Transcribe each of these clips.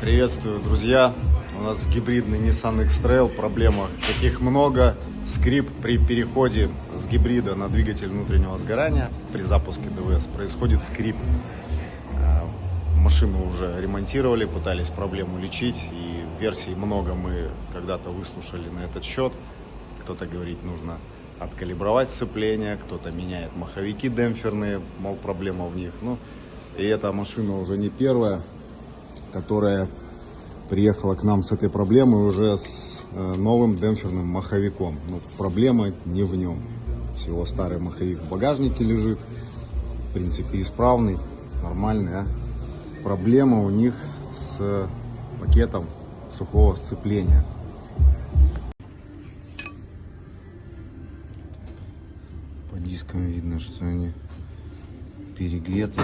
Приветствую, друзья! У нас гибридный Nissan X-Trail, проблема таких много. Скрип при переходе с гибрида на двигатель внутреннего сгорания при запуске ДВС происходит скрип. Машину уже ремонтировали, пытались проблему лечить, и версий много мы когда-то выслушали на этот счет. Кто-то говорит, нужно откалибровать сцепление, кто-то меняет маховики демпферные, мол, проблема в них. И эта машина уже не первая, которая приехала к нам с этой проблемой уже с новым демпферным маховиком. Но проблема не в нем. Всего старый маховик в багажнике лежит, в принципе исправный, нормальный. Проблема у них с пакетом сухого сцепления. По дискам видно, что они перегреты.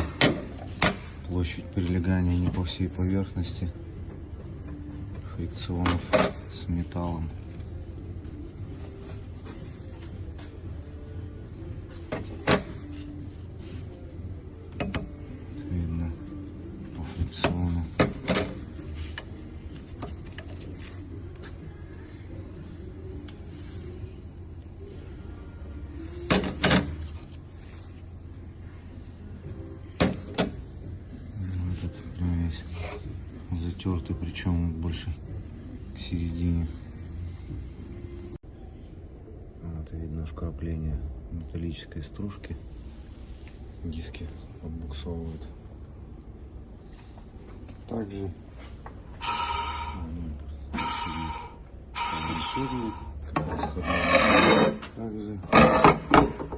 Площадь прилегания не по всей поверхности фрикционов с металлом. Видно по фрикциону. Затертый, причем больше к середине. Вот видно вкрапление металлической стружки. Диски отбуксовывают. Также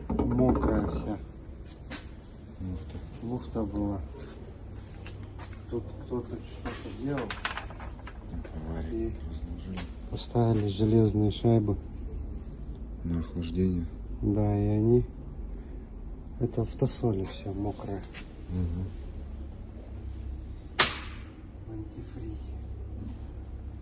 мокрая вся. Муфта была. Тут кто-то что-то делал и поставили железные шайбы на охлаждение. Да, и они это в тосоле все мокрое. Угу. В антифризе.